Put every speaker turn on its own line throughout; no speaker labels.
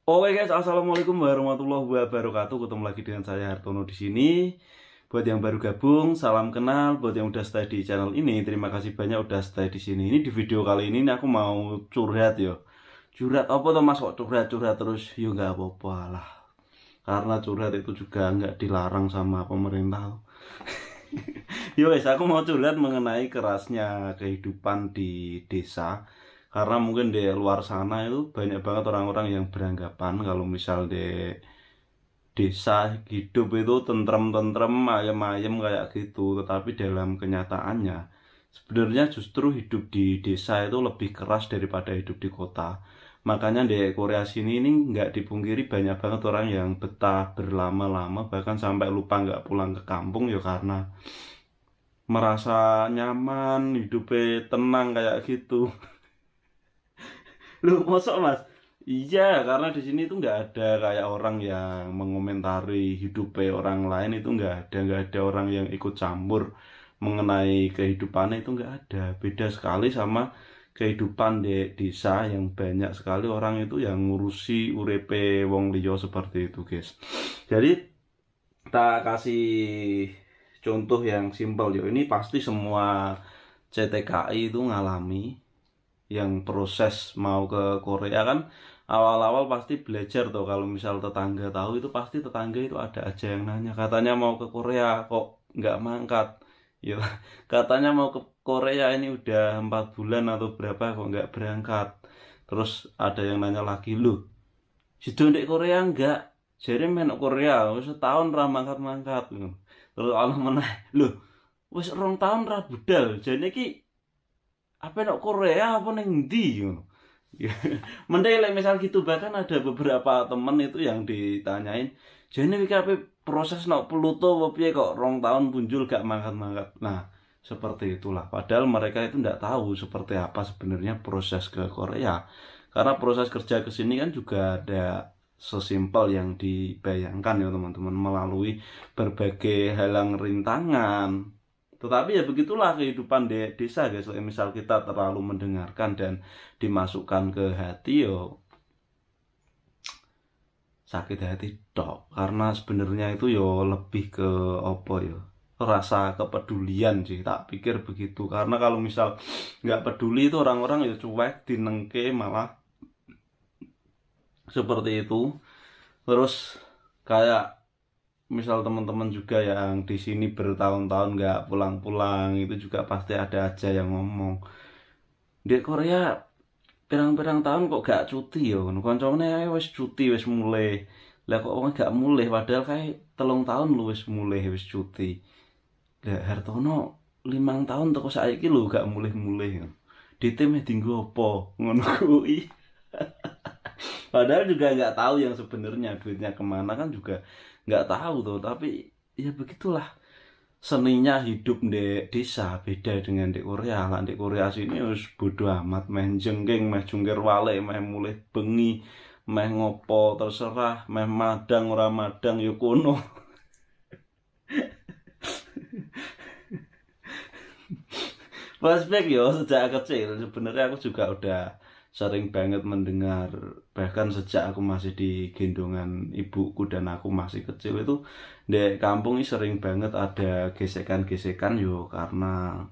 Oke guys, assalamualaikum warahmatullahi wabarakatuh. Ketemu lagi dengan saya Hartono di sini. Buat yang baru gabung, salam kenal. Buat yang udah stay di channel ini, terima kasih banyak udah stay di sini. Ini di video kali ini aku mau curhat yo. Curhat apa tuh Mas, kok curhat terus? Yo nggak apa-apa lah. Karena curhat itu juga nggak dilarang sama pemerintah. Yo guys, aku mau curhat mengenai kerasnya kehidupan di desa. Karena mungkin di luar sana itu banyak banget orang-orang yang beranggapan kalau misal di desa hidup itu tentrem-tentrem, ayem-ayem kayak gitu. Tetapi dalam kenyataannya, sebenarnya justru hidup di desa itu lebih keras daripada hidup di kota. Makanya di Korea sini ini nggak dipungkiri banyak banget orang yang betah berlama-lama, bahkan sampai lupa nggak pulang ke kampung ya karena merasa nyaman, hidupnya tenang kayak gitu. Lu mosok Mas? Iya, karena di sini tuh nggak ada kayak orang yang mengomentari hidupnya orang lain, itu nggak ada orang yang ikut campur mengenai kehidupannya, itu nggak ada. Beda sekali sama kehidupan di desa yang banyak sekali orang itu yang ngurusi urepe wong liya seperti itu, guys. Jadi kita kasih contoh yang simpel yo. Ini pasti semua CTKI itu ngalami yang proses mau ke Korea kan awal-awal pasti belajar tuh kalau misal tetangga tahu itu pasti tetangga itu ada aja yang nanya katanya mau ke Korea kok nggak mangkat ya katanya mau ke Korea ini udah 4 bulan atau berapa kok nggak berangkat terus ada yang nanya lagi lu situ di Korea enggak jadi main Korea wis setahun ra mangkat-mangkat terus Allah meneh lu wis 2 tahun ra budal jadi ki apa nak Korea apa neng ndi ngono. Mending like, misal gitu bahkan ada beberapa temen itu yang ditanyain jadi WKP proses nak Pluto apa piye kok 2 tahun punjul gak mangkat-mangkat. Nah, seperti itulah. Padahal mereka itu tidak tahu seperti apa sebenarnya proses ke Korea. Karena proses kerja ke sini kan juga ada sesimpel yang dibayangkan ya teman-teman melalui berbagai halang rintangan. Tetapi ya begitulah kehidupan di desa guys. Misal kita terlalu mendengarkan dan dimasukkan ke hati yo sakit hati tok. Karena sebenarnya itu yo lebih ke apa yo rasa kepedulian sih tak pikir begitu. Karena kalau misal nggak peduli itu orang-orang ya cuek dinengke malah seperti itu. Terus kayak misal teman-teman juga yang di sini bertahun-tahun nggak pulang-pulang itu juga pasti ada aja yang ngomong di Korea pirang-pirang tahun kok gak cuti yo koncone wis cuti wis mulai lah kok wong gak mulai padahal kayak 3 tahun lu wis mulai wis cuti lah Hartono 5 tahun teko saiki lu gak mulai-mulai di tim dinggo apa ngono kuwi. Padahal juga nggak tahu yang sebenarnya duitnya kemana kan juga nggak tahu tuh. Tapi ya begitulah seninya hidup di desa beda dengan di Korea. Lah di Korea sini harus bodo amat, meh jengking, meh jungkir wale, meh mulai bengi, meh ngopo terserah, meh madang ora madang yo kono. Flashback yo sejak kecil sebenarnya aku juga udah sering banget mendengar bahkan sejak aku masih di gendongan ibuku dan aku masih kecil itu di kampung ini sering banget ada gesekan-gesekan yo karena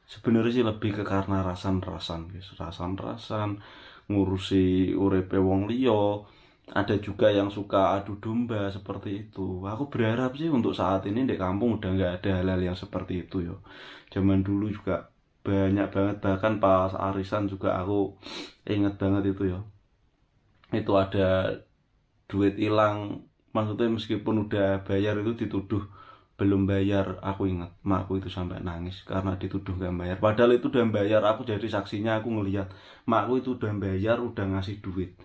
sebenarnya sih lebih ke karena rasan-rasan guys rasan-rasan ngurusi urepe wong liya ada juga yang suka adu domba seperti itu aku berharap sih untuk saat ini di kampung udah nggak ada hal-hal yang seperti itu yo zaman dulu juga banyak banget bahkan pas arisan juga aku inget banget itu ya itu ada duit hilang maksudnya meskipun udah bayar itu dituduh belum bayar aku ingat makku itu sampai nangis karena dituduh gak bayar padahal itu udah bayar aku jadi saksinya aku ngelihat makku itu udah bayar udah ngasih duit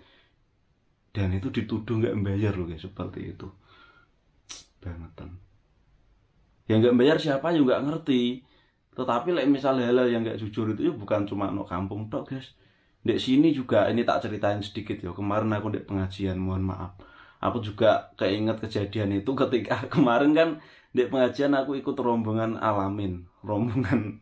dan itu dituduh gak bayar loh guys seperti itu bangetan yang gak bayar siapa juga ngerti tetapi like, misalnya hal-hal yang gak jujur itu ya bukan cuma no kampung tok guys di sini juga ini tak ceritain sedikit ya kemarin aku di pengajian mohon maaf aku juga keinget kejadian itu ketika kemarin kan di pengajian aku ikut rombongan alamin rombongan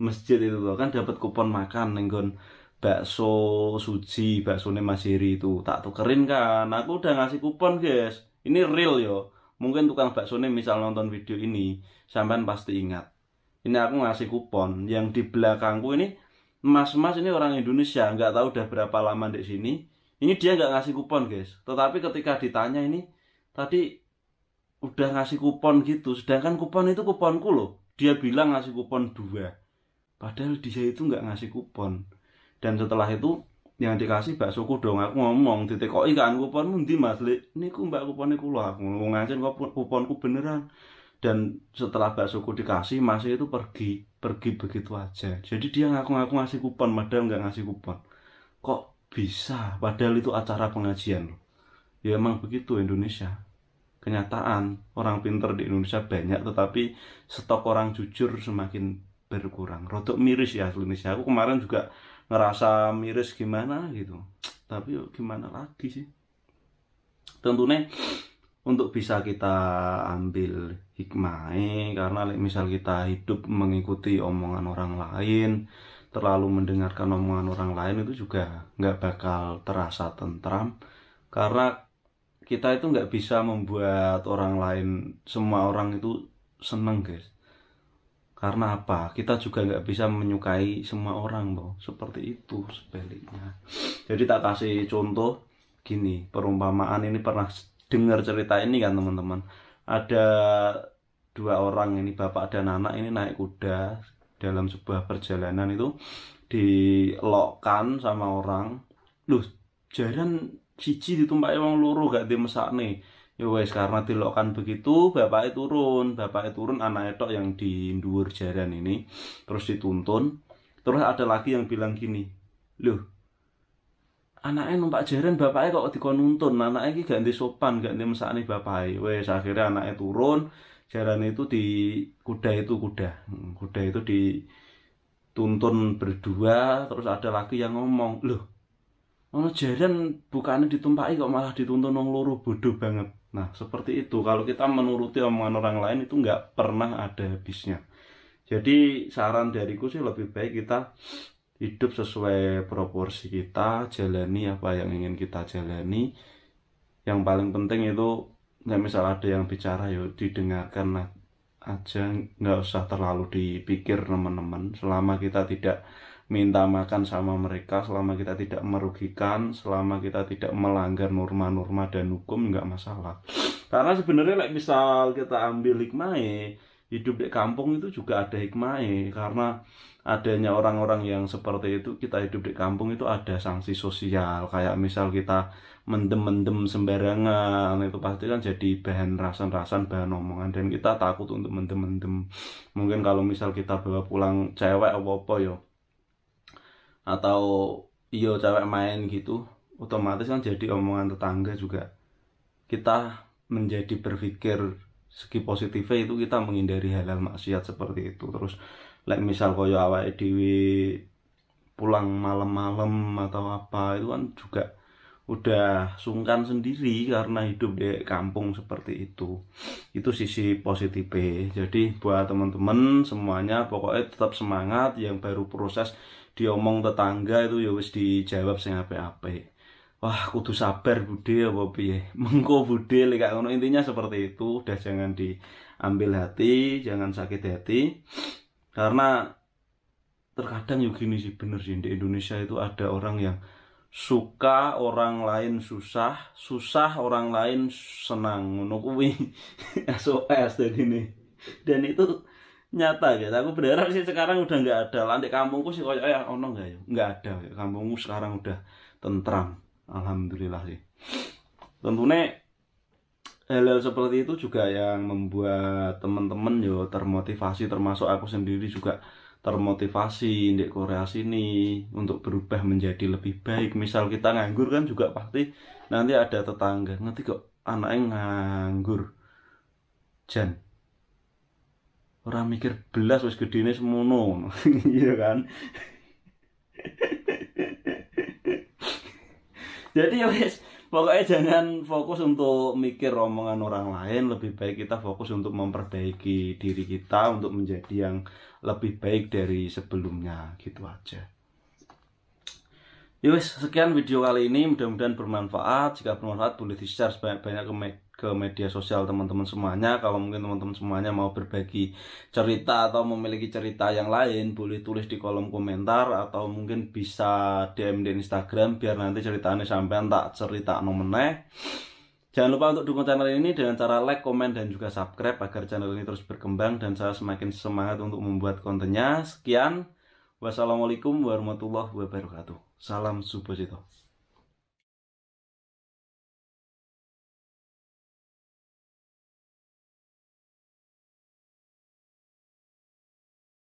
masjid itu loh kan dapat kupon makan nenggon bakso Suji, baksonya Mas Heri itu tak tukerin kan. Aku udah ngasih kupon, guys. Ini real yo. Mungkin tukang baksonya misal nonton video ini, sampean pasti ingat. Ini aku ngasih kupon. Yang di belakangku ini mas-mas ini orang Indonesia, nggak tahu udah berapa lama di sini. Ini dia nggak ngasih kupon, guys. Tetapi ketika ditanya ini, tadi udah ngasih kupon gitu. Sedangkan kupon itu kuponku loh. Dia bilang ngasih kupon 2. Padahal dia itu nggak ngasih kupon. Dan setelah itu yang dikasih baksoku dong. Aku ngomong, ditekoki kan kuponmu ndi Mas? Niku Mbak kupone kula. Aku ngancen kuponku beneran. Dan setelah baksoku dikasih, Mas itu pergi begitu aja. Jadi dia ngaku-ngaku ngasih kupon, padahal nggak ngasih kupon. Kok bisa? Padahal itu acara pengajian loh. Ya emang begitu Indonesia. Kenyataan orang pinter di Indonesia banyak, tetapi stok orang jujur semakin berkurang. Rodok miris ya Indonesia. Aku kemarin juga ngerasa miris gimana gitu. Tapi gimana lagi sih? Tentunya untuk bisa kita ambil hikmahnya, karena misal kita hidup mengikuti omongan orang lain, terlalu mendengarkan omongan orang lain itu juga nggak bakal terasa tentram, karena kita itu nggak bisa membuat orang lain, semua orang itu seneng, guys. Karena apa? Kita juga nggak bisa menyukai semua orang, loh. Seperti itu sebaliknya. Jadi tak kasih contoh gini, perumpamaan ini pernah dengar cerita ini kan teman-teman. Ada 2 orang ini, bapak dan anak ini naik kuda dalam sebuah perjalanan itu dilokkan sama orang. Loh, jaran siji ditumpaki wong loro gak dimesakne. Ya wes karena dilokkan begitu, bapaknya turun, anaknya tok yang di dhuwur jaran ini terus dituntun. Terus ada lagi yang bilang gini, "Loh, anaknya numpak jaran bapaknya kok dikon nuntun, anaknya iki gak ndek sopan, gak ndek mesakne bapaknya." Wes akhirnya anaknya turun, jaran itu di kuda itu dituntun berdua. Terus ada lagi yang ngomong, "Loh, ono jaran bukannya ditumpaki kok malah dituntun wong loro, bodoh banget." Nah, seperti itu. Kalau kita menuruti omongan orang lain itu nggak pernah ada habisnya. Jadi saran dariku sih lebih baik kita hidup sesuai proporsi kita, jalani apa yang ingin kita jalani. Yang paling penting itu, nggak misal ada yang bicara ya didengarkan aja, nggak usah terlalu dipikir teman-teman. Selama kita tidak minta makan sama mereka, selama kita tidak merugikan, selama kita tidak melanggar norma-norma dan hukum, nggak masalah. Karena sebenarnya misal kita ambil hikmahnya, hidup di kampung itu juga ada hikmahnya. Karena adanya orang-orang yang seperti itu, kita hidup di kampung itu ada sanksi sosial. Kayak misal kita mendem-mendem sembarangan, itu pasti kan jadi bahan rasan-rasan, bahan omongan, dan kita takut untuk mendem-mendem. Mungkin kalau misal kita bawa pulang cewek apa-apa yo, atau iyo cewek main gitu, otomatis kan jadi omongan tetangga juga. Kita menjadi berpikir segi positifnya itu, kita menghindari hal-hal maksiat seperti itu. Terus misal koyo awake dhewe pulang malam-malam atau apa, itu kan juga udah sungkan sendiri karena hidup di kampung seperti itu. Itu sisi positifnya. Jadi buat teman-teman semuanya, pokoknya tetap semangat. Yang baru proses diomong tetangga itu ya wis dijawab sing apik-apik. Wah, kudu sabar bude apa piye. Mengko bude lek ngono, intinya seperti itu. Udah jangan diambil hati, jangan sakit hati. Karena terkadang juga gini sih, bener sih, di Indonesia itu ada orang yang suka orang lain susah, susah orang lain senang, ngono kuwi. SOS dan ini. Dan itu nyata guys. Aku berharap sih sekarang udah nggak ada. Lah di kampungku sih koyo ono nggak ya? Nggak ada. Kampungku sekarang udah tentram. Alhamdulillah sih. Tentunya hal-hal seperti itu juga yang membuat teman-teman yo termotivasi, termasuk aku sendiri juga termotivasi di Korea sini untuk berubah menjadi lebih baik. Misal kita nganggur kan juga pasti nanti ada tetangga, nanti kok anaknya nganggur, Jan orang mikir belas wis gedene semono. Iya kan. Jadi ya wis, pokoknya jangan fokus untuk mikir omongan orang lain, lebih baik kita fokus untuk memperbaiki diri kita untuk menjadi yang lebih baik dari sebelumnya, gitu aja. Ya wis, sekian video kali ini, mudah-mudahan bermanfaat. Jika bermanfaat boleh di-share sebanyak-banyak ke media sosial teman-teman semuanya. Kalau mungkin teman-teman semuanya mau berbagi cerita atau memiliki cerita yang lain, boleh tulis di kolom komentar atau mungkin bisa DM di Instagram biar nanti ceritanya sampean tak cerita meneh. Jangan lupa untuk dukung channel ini dengan cara like, komen, dan juga subscribe agar channel ini terus berkembang dan saya semakin semangat untuk membuat kontennya. Sekian. Wassalamualaikum warahmatullahi wabarakatuh. Salam Subosito.